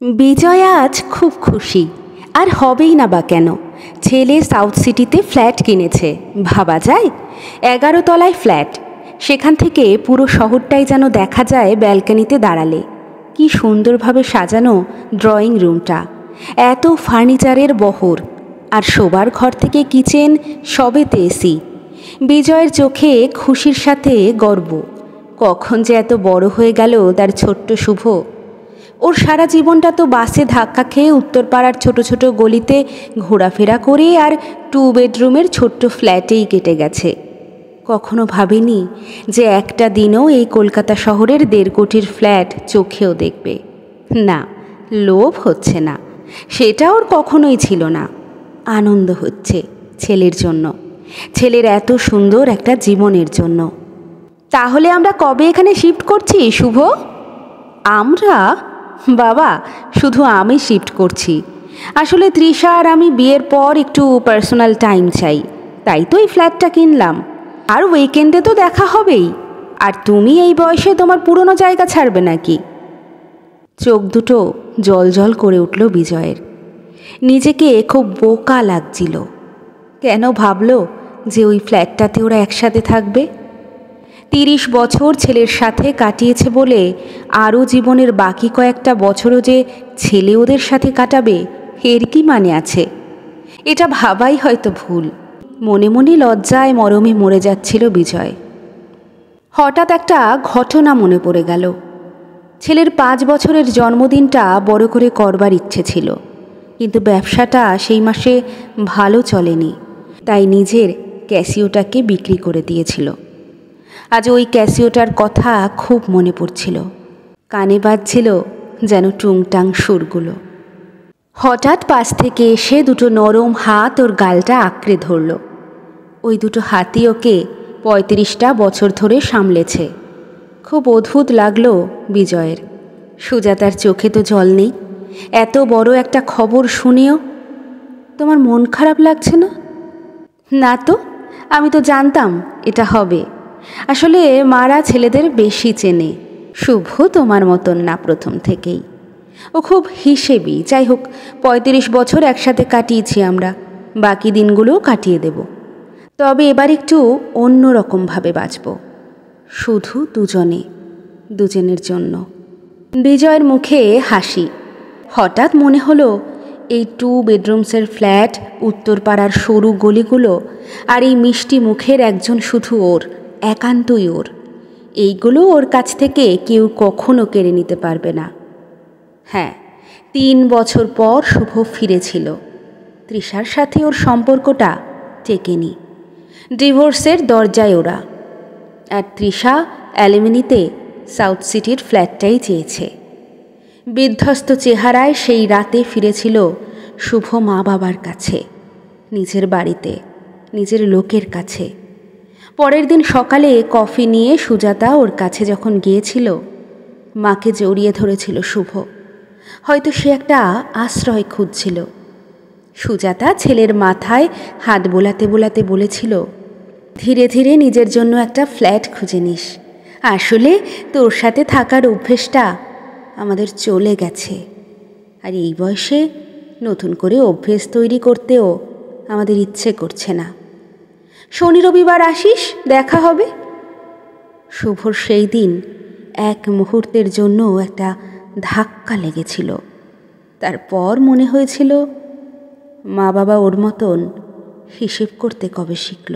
বিজয় আজ খুব খুশি, আর হবেই না বা কেন। ছেলে সাউথ সিটিতে ফ্ল্যাট কিনেছে, ভাবা যায়। 11 তলায় ফ্ল্যাট, সেখান থেকে পুরো শহরটাই যেন দেখা যায় ব্যালকনিতে দাঁড়ালে। কি সুন্দরভাবে সাজানো ড্রয়িং রুমটা, এত ফার্নিচারের বহর, আর শোবার ঘর থেকে কিচেন সবেতে এসি। বিজয়ের চোখে খুশির সাথে গর্ব। কখন যে এত বড় হয়ে গেল তার ছোট্ট শুভ। ওর সারা জীবনটা তো বাসে ধাক্কা খেয়ে উত্তরপাড়ার ছোট ছোট গলিতে ঘোরাফেরা করে আর 2 বেডরুমের ছোট্ট ফ্ল্যাটেই কেটে গেছে। কখনো ভাবেনি যে একটা দিনও এই কলকাতা শহরের 1.5 কোটির ফ্ল্যাট চোখেও দেখবে। না, লোভ হচ্ছে না, সেটা ওর কখনোই ছিল না। আনন্দ হচ্ছে ছেলের জন্য, ছেলের এত সুন্দর একটা জীবনের জন্য। তাহলে আমরা কবে এখানে শিফট করছি শুভ? আমরা? বাবা, শুধু আমি শিফট করছি। আসলে তৃষা আর আমি বিয়ের পর একটু পার্সোনাল টাইম চাই, তাই তো এই ফ্ল্যাটটা কিনলাম। আর উইকেন্ডে তো দেখা হবেই। আর তুমি এই বয়সে তোমার পুরনো জায়গা ছাড়বে নাকি? চোখ দুটো জল জল করে উঠল বিজয়ের। নিজেকে খুব বোকা লাগছিল। কেন ভাবলো যে ওই ফ্ল্যাটটাতে ওরা একসাথে থাকবে? 30 বছর ছেলের সাথে কাটিয়েছে বলে আরও জীবনের বাকি কয়েকটা বছরও যে ছেলে ওদের সাথে কাটাবে, এর কি মানে আছে? এটা ভাবাই হয়তো ভুল। মনে মনে লজ্জায় মরমে মরে যাচ্ছিল বিজয়। হঠাৎ একটা ঘটনা মনে পড়ে গেল। ছেলের 5 বছরের জন্মদিনটা বড় করে করবার ইচ্ছে ছিল, কিন্তু ব্যবসাটা সেই মাসে ভালো চলেনি, তাই নিজের ক্যাসিওটাকে বিক্রি করে দিয়েছিল। আজ ওই ক্যাসিওটার কথা খুব মনে পড়ছিল, কানে বাজছিল যেন টুংটাং সুরগুলো। হঠাৎ পাশ থেকে এসে দুটো নরম হাত ওর গালটা আঁকড়ে ধরল। ওই দুটো হাতই ওকে 35টা বছর ধরে সামলেছে। খুব অদ্ভুত লাগলো বিজয়ের। সুজাতার চোখে তো জল নেই। এত বড় একটা খবর শুনেও তোমার মন খারাপ লাগছে না? না তো, আমি তো জানতাম এটা হবে। আসলে মারা ছেলেদের বেশি চেনে। শুভ তোমার মতন না প্রথম থেকেই। ও খুব হিসেবি। যাই হোক, 35 বছর একসাথে কাটিয়েছি আমরা, বাকি দিনগুলোও কাটিয়ে দেব। তবে এবার একটু অন্য রকমভাবে বাঁচব, শুধু দুজনের জন্য। বিজয়ের মুখে হাসি। হঠাৎ মনে হলো এই 2 বেডরুমসের ফ্ল্যাট, উত্তরপাড়ার সরু গলিগুলো, আর এই মিষ্টি মুখের একজন শুধু ওর, একান্তই ওর। এইগুলো ওর কাছ থেকে কেউ কখনো কেড়ে নিতে পারবে না। হ্যাঁ, 3 বছর পর শুভ ফিরেছিল। তৃষার সাথে ওর সম্পর্কটা টেকেনি। ডিভোর্সের দরজায় ওরা। আর তৃষা অ্যালুমিনিতে সাউথ সিটির ফ্ল্যাটটাই চেয়েছে। বিধ্বস্ত চেহারায় সেই রাতে ফিরেছিল শুভ মা বাবার কাছে, নিজের বাড়িতে, নিজের লোকের কাছে। পরের দিন সকালে কফি নিয়ে সুজাতা ওর কাছে যখন গিয়েছিল, মাকে জড়িয়ে ধরেছিল শুভ। হয়তো সে একটা আশ্রয় খুঁজছিল। সুজাতা ছেলের মাথায় হাত বোলাতে বোলাতে বলেছিল, ধীরে ধীরে নিজের জন্য একটা ফ্ল্যাট খুঁজে নিস। আসলে তোর সাথে থাকার অভ্যেসটা আমাদের চলে গেছে, আর এই বয়সে নতুন করে অভ্যেস তৈরি করতেও আমাদের ইচ্ছে করছে না। শনি রবিবার আসিস, দেখা হবে। শুভর সেই দিন এক মুহূর্তের জন্য একটা ধাক্কা লেগেছিল। তারপর মনে হয়েছিল মা বাবা ওর মতন হিসেব করতে কবে শিখল।